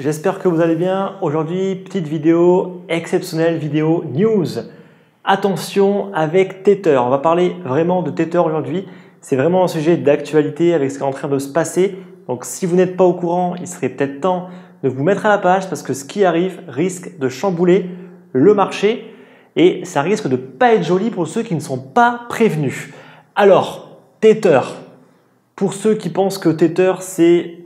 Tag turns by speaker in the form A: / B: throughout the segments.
A: j'espère que vous allez bien. Aujourd'hui, petite vidéo exceptionnelle, vidéo news. Attention avec Tether, on va parler vraiment de Tether aujourd'hui. C'est vraiment un sujet d'actualité avec ce qui est en train de se passer. Donc si vous n'êtes pas au courant, il serait peut-être temps de vous mettre à la page parce que ce qui arrive risque de chambouler le marché et ça risque de pas être joli pour ceux qui ne sont pas prévenus. Alors, Tether, pour ceux qui pensent que Tether c'est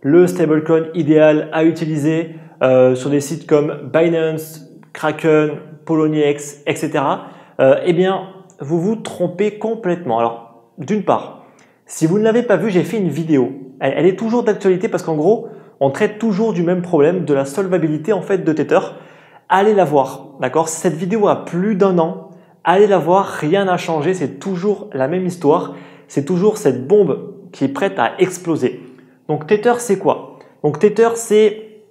A: le stablecoin idéal à utiliser sur des sites comme Binance, Kraken, Poloniex, etc. Eh bien, vous vous trompez complètement. Alors, d'une part, si vous ne l'avez pas vu, j'ai fait une vidéo. Elle est toujours d'actualité parce qu'en gros, on traite toujours du même problème, de la solvabilité en fait de Tether. Allez la voir, d'accord? Cette vidéo a plus d'1 an. Allez la voir, rien n'a changé, c'est toujours la même histoire. C'est toujours cette bombe qui est prête à exploser. Donc Tether, c'est quoi? Donc Tether, c'est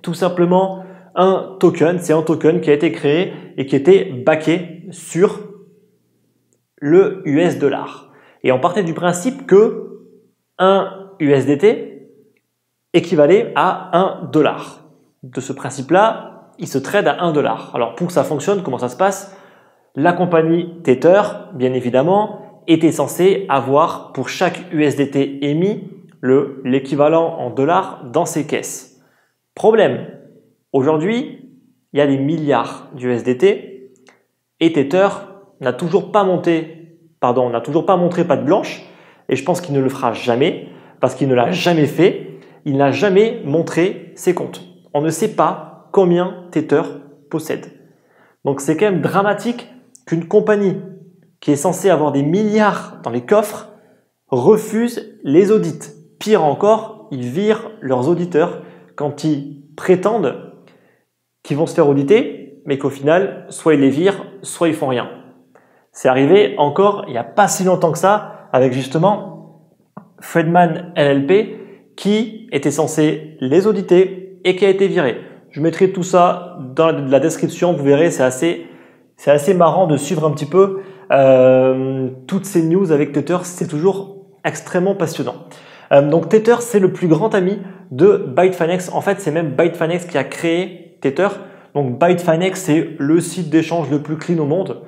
A: tout simplement un token. C'est un token qui a été créé et qui était backé sur le US dollar. Et on partait du principe que un USDT équivalait à 1 dollar. De ce principe-là, il se trade à 1 dollar. Alors pour que ça fonctionne, comment ça se passe? La compagnie Tether, bien évidemment, était censée avoir pour chaque USDT émis l'équivalent en dollars dans ses caisses. Problème, aujourd'hui, il y a des milliards d'USDT et Tether n'a toujours pas montré patte blanche et je pense qu'il ne le fera jamais parce qu'il ne l'a jamais fait. Il n'a jamais montré ses comptes. On ne sait pas combien Tether possède. Donc c'est quand même dramatique qu'une compagnie qui est censée avoir des milliards dans les coffres refuse les audits. Pire encore, ils virent leurs auditeurs quand ils prétendent qu'ils vont se faire auditer, mais qu'au final, soit ils les virent, soit ils font rien. C'est arrivé encore il n'y a pas si longtemps que ça avec justement Fredman LLP qui était censé les auditer et qui a été viré. Je mettrai tout ça dans la description, vous verrez, c'est assez marrant de suivre un petit peu toutes ces news avec Tether, c'est toujours extrêmement passionnant. Donc Tether, c'est le plus grand ami de Bitfinex. En fait, c'est même Bitfinex qui a créé Tether. Donc Bitfinex, c'est le site d'échange le plus clean au monde.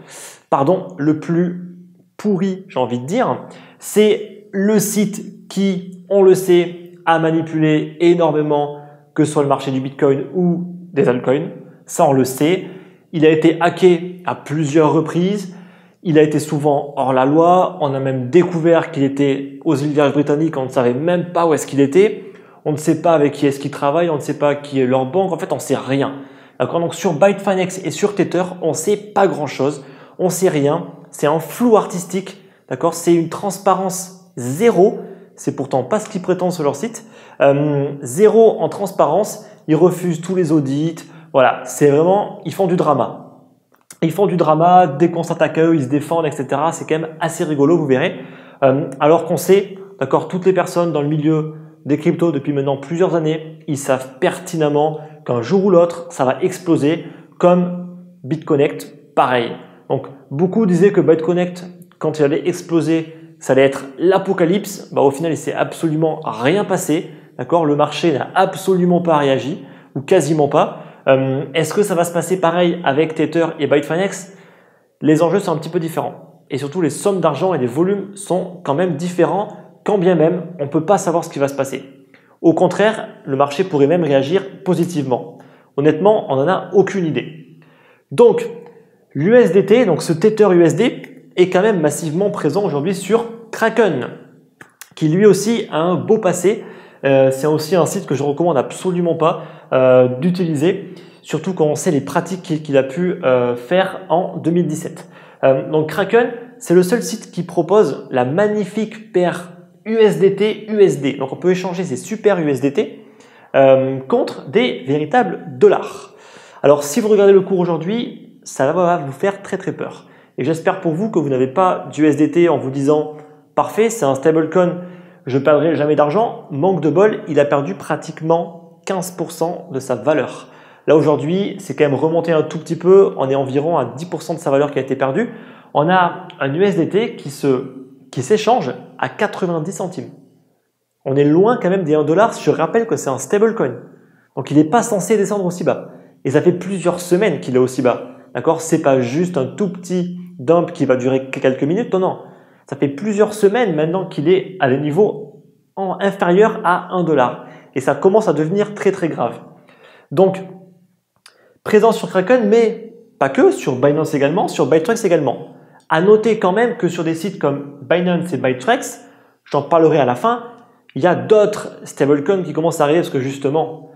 A: Pardon, le plus pourri, j'ai envie de dire. C'est le site qui, on le sait, a manipulé énormément, que ce soit le marché du Bitcoin ou des altcoins. Ça, on le sait. Il a été hacké à plusieurs reprises. Il a été souvent hors la loi. On a même découvert qu'il était aux îles Vierges britanniques. On ne savait même pas où est-ce qu'il était. On ne sait pas avec qui est-ce qu'il travaille. On ne sait pas qui est leur banque. En fait, on ne sait rien. D'accord? Donc, sur Bitfinex et sur Tether, on ne sait pas grand-chose. On ne sait rien. C'est un flou artistique. D'accord? C'est une transparence zéro. C'est pourtant pas ce qu'ils prétendent sur leur site. Zéro en transparence. Ils refusent tous les audits. Voilà. C'est vraiment, ils font du drama. Ils font du drama, dès qu'on s'attaque à eux, ils se défendent, etc. C'est quand même assez rigolo, vous verrez. Alors qu'on sait, d'accord, toutes les personnes dans le milieu des cryptos depuis maintenant plusieurs années, ils savent pertinemment qu'un jour ou l'autre, ça va exploser comme BitConnect, pareil. Donc, beaucoup disaient que BitConnect, quand il allait exploser, ça allait être l'apocalypse. Bah, au final, il s'est absolument rien passé, d'accord. Le marché n'a absolument pas réagi, ou quasiment pas. Est-ce que ça va se passer pareil avec Tether et Bitfinex? Les enjeux sont un petit peu différents et surtout les sommes d'argent et les volumes sont quand même différents quand bien même on ne peut pas savoir ce qui va se passer. Au contraire, le marché pourrait même réagir positivement. Honnêtement, on n'en a aucune idée. Donc, l'USDT, donc ce Tether USD est quand même massivement présent aujourd'hui sur Kraken qui lui aussi a un beau passé. C'est aussi un site que je recommande absolument pas d'utiliser, surtout quand on sait les pratiques qu'il a pu faire en 2017. Donc Kraken, c'est le seul site qui propose la magnifique paire USDT-USD. Donc on peut échanger ces super USDT contre des véritables dollars. Alors si vous regardez le cours aujourd'hui, ça va vous faire très très peur. Et j'espère pour vous que vous n'avez pas d'USDT en vous disant « Parfait, c'est un stablecoin, je ne perdrai jamais d'argent ». Manque de bol, il a perdu pratiquement 15% de sa valeur. Là aujourd'hui, c'est quand même remonté un tout petit peu. On est environ à 10% de sa valeur qui a été perdue. On a un USDT qui s'échange à 90 centimes. On est loin quand même des 1 dollar. Je rappelle que c'est un stablecoin. Donc il n'est pas censé descendre aussi bas. Et ça fait plusieurs semaines qu'il est aussi bas. D'accord? C'est pas juste un tout petit dump qui va durer quelques minutes. Non, non. Ça fait plusieurs semaines maintenant qu'il est à des niveaux inférieurs à 1 $. Et ça commence à devenir très très grave. Donc, présent sur Kraken, mais pas que, sur Binance également, sur Bittrex également. À noter quand même que sur des sites comme Binance et Bittrex, j'en parlerai à la fin, il y a d'autres stablecoins qui commencent à arriver parce que justement,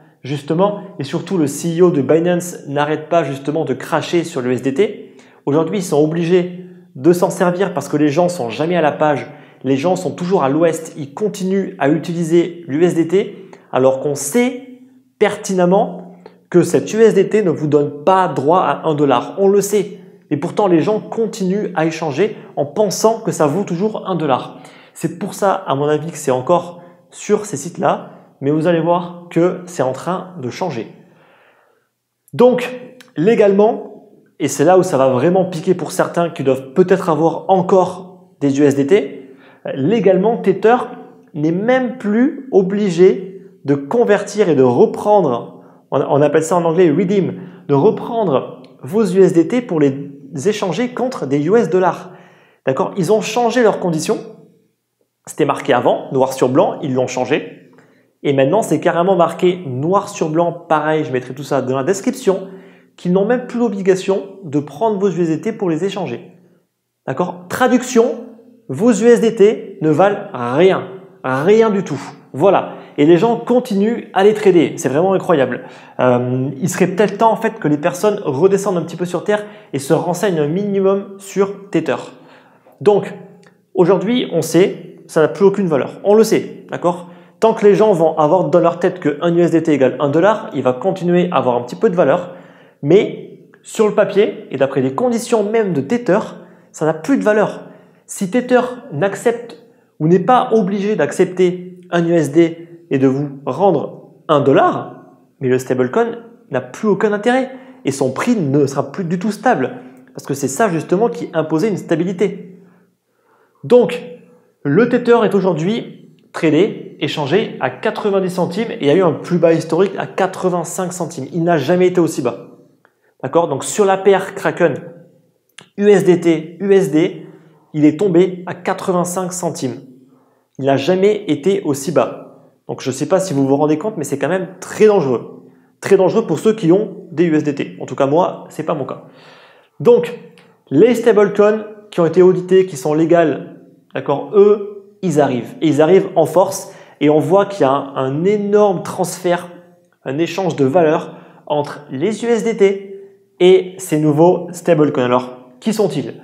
A: et surtout le CEO de Binance n'arrête pas justement de cracher sur l'USDT. Aujourd'hui, ils sont obligés de s'en servir parce que les gens sont jamais à la page, les gens sont toujours à l'ouest, ils continuent à utiliser l'USDT alors qu'on sait pertinemment que cette USDT ne vous donne pas droit à 1 $. On le sait. Et pourtant, les gens continuent à échanger en pensant que ça vaut toujours 1 $. C'est pour ça, à mon avis, que c'est encore sur ces sites-là. Mais vous allez voir que c'est en train de changer. Donc, légalement, et c'est là où ça va vraiment piquer pour certains qui doivent peut-être avoir encore des USDT, légalement, Tether n'est même plus obligé de convertir et de reprendre, on appelle ça en anglais redeem, de reprendre vos USDT pour les échanger contre des US dollars. D'accord? Ils ont changé leurs conditions. C'était marqué avant, noir sur blanc, ils l'ont changé. Et maintenant, c'est carrément marqué noir sur blanc, pareil, je mettrai tout ça dans la description, qu'ils n'ont même plus l'obligation de prendre vos USDT pour les échanger. D'accord? Traduction, vos USDT ne valent rien, rien du tout. Voilà. Et les gens continuent à les trader. C'est vraiment incroyable. Il serait peut-être temps en fait que les personnes redescendent un petit peu sur Terre et se renseignent un minimum sur Tether. Donc, aujourd'hui, on sait, ça n'a plus aucune valeur. On le sait, d'accord? Tant que les gens vont avoir dans leur tête que 1 USDT égale 1 $, il va continuer à avoir un petit peu de valeur. Mais sur le papier, et d'après les conditions même de Tether, ça n'a plus de valeur. Si Tether n'accepte ou n'est pas obligé d'accepter un USD et de vous rendre 1 $, mais le stablecoin n'a plus aucun intérêt et son prix ne sera plus du tout stable parce que c'est ça justement qui imposait une stabilité. Donc, le Tether est aujourd'hui tradé, échangé à 90 centimes et il y a eu un plus bas historique à 85 centimes. Il n'a jamais été aussi bas. D'accord? Donc, sur la paire Kraken USDT-USD, il est tombé à 85 centimes. Il n'a jamais été aussi bas. Donc, je ne sais pas si vous vous rendez compte, mais c'est quand même très dangereux. Très dangereux pour ceux qui ont des USDT. En tout cas, moi, ce n'est pas mon cas. Donc, les stablecoins qui ont été audités, qui sont légales, d'accord, eux, ils arrivent. Et ils arrivent en force. Et on voit qu'il y a un énorme transfert, un échange de valeur entre les USDT et ces nouveaux stablecoins. Alors, qui sont-ils?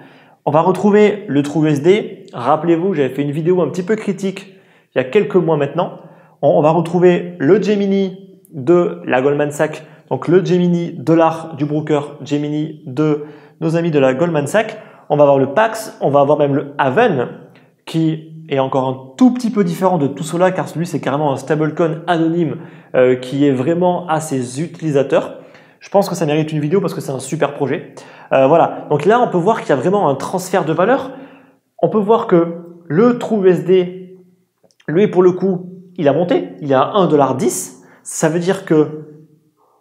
A: On va retrouver le TrueUSD. Rappelez-vous, j'avais fait une vidéo un petit peu critique il y a quelques mois maintenant. On va retrouver le Gemini de la Goldman Sachs, donc le Gemini dollar du broker Gemini de nos amis de la Goldman Sachs. On va avoir le Pax, on va avoir même le Haven qui est encore un tout petit peu différent de tout cela car celui c'est carrément un stablecoin anonyme qui est vraiment à ses utilisateurs. Je pense que ça mérite une vidéo parce que c'est un super projet. Voilà, donc là on peut voir qu'il y a vraiment un transfert de valeur. On peut voir que le TrueUSD, lui pour le coup, il a monté, il est à 1,10 $. Ça veut dire que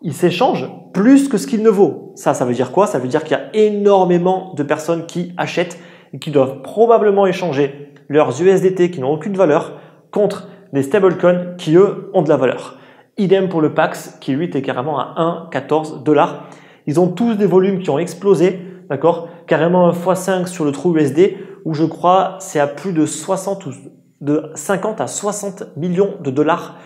A: il s'échange plus que ce qu'il ne vaut. Ça veut dire quoi? Ça veut dire qu'il y a énormément de personnes qui achètent et qui doivent probablement échanger leurs USDT qui n'ont aucune valeur contre des stablecoins qui eux ont de la valeur. Idem pour le Pax qui lui était carrément à 1,14 $. Ils ont tous des volumes qui ont explosé, d'accord? Carrément un x5 sur le TrueUSD où je crois c'est à plus de 50 à 60 millions de dollars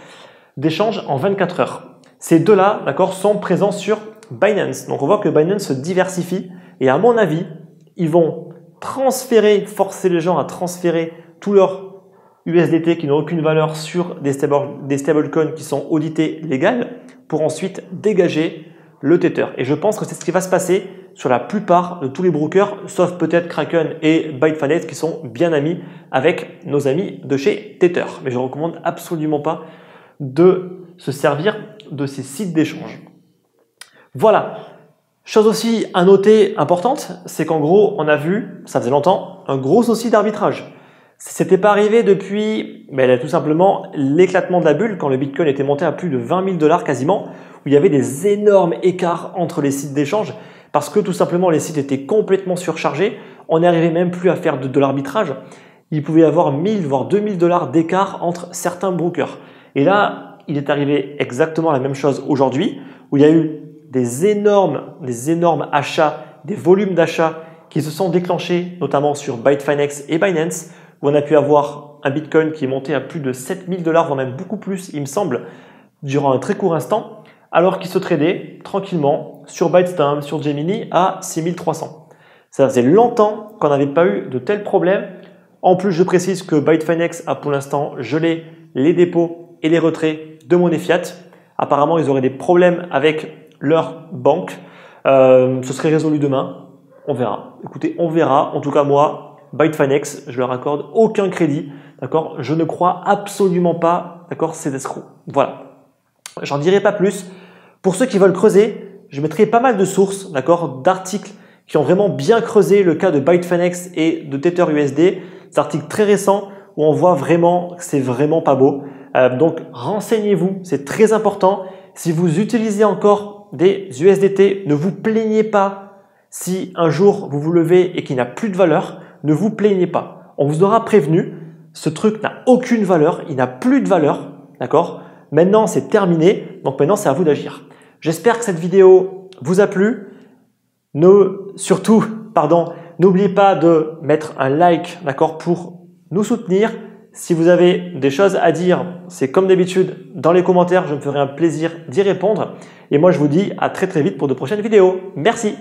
A: d'échanges en 24 heures. Ces deux-là, d'accord, sont présents sur Binance. Donc on voit que Binance se diversifie et à mon avis, ils vont forcer les gens à transférer tous leurs USDT qui n'ont aucune valeur sur des stablecoins qui sont audités légales pour ensuite dégager le Tether. Et je pense que c'est ce qui va se passer sur la plupart de tous les brokers, sauf peut-être Kraken et Bitfinex qui sont bien amis avec nos amis de chez Tether. Mais je ne recommande absolument pas de se servir de ces sites d'échange. Voilà. Chose aussi à noter importante, c'est qu'en gros, on a vu, ça faisait longtemps, un gros souci d'arbitrage. C'était pas arrivé depuis tout simplement l'éclatement de la bulle quand le Bitcoin était monté à plus de 20 000 $ quasiment, où il y avait des énormes écarts entre les sites d'échange parce que tout simplement les sites étaient complètement surchargés. On n'arrivait même plus à faire de l'arbitrage. Il pouvait y avoir 1000 voire 2000 $ d'écart entre certains brokers. Et là, il est arrivé exactement la même chose aujourd'hui où il y a eu des énormes achats, des volumes d'achats qui se sont déclenchés notamment sur Bitfinex et Binance, où on a pu avoir un Bitcoin qui est monté à plus de 7000 $, voire même beaucoup plus, il me semble, durant un très court instant, alors qu'il se tradait tranquillement sur Bitstamp, sur Gemini à 6300. Ça faisait longtemps qu'on n'avait pas eu de tels problèmes. En plus, je précise que Bitfinex a pour l'instant gelé les dépôts et les retraits de monnaie fiat. Apparemment, ils auraient des problèmes avec leur banque. Ce serait résolu demain. On verra. Écoutez, on verra. En tout cas, moi, Bitfinex, je leur accorde aucun crédit, d'accord? Je ne crois absolument pas, d'accord, ces escrocs. Voilà. J'en dirai pas plus. Pour ceux qui veulent creuser, je mettrai pas mal de sources, d'accord, d'articles qui ont vraiment bien creusé le cas de Bitfinex et de TetherUSD. Des articles très récents où on voit vraiment que c'est vraiment pas beau. Donc renseignez-vous, c'est très important. Si vous utilisez encore des USDT, ne vous plaignez pas si un jour vous vous levez et qu'il n'a plus de valeur. Ne vous plaignez pas. On vous aura prévenu, ce truc n'a aucune valeur, il n'a plus de valeur, d'accord? Maintenant, c'est terminé, donc maintenant, c'est à vous d'agir. J'espère que cette vidéo vous a plu. N'oubliez pas de mettre un like, d'accord, pour nous soutenir. Si vous avez des choses à dire, c'est comme d'habitude dans les commentaires, je me ferai un plaisir d'y répondre. Et moi, je vous dis à très vite pour de prochaines vidéos. Merci.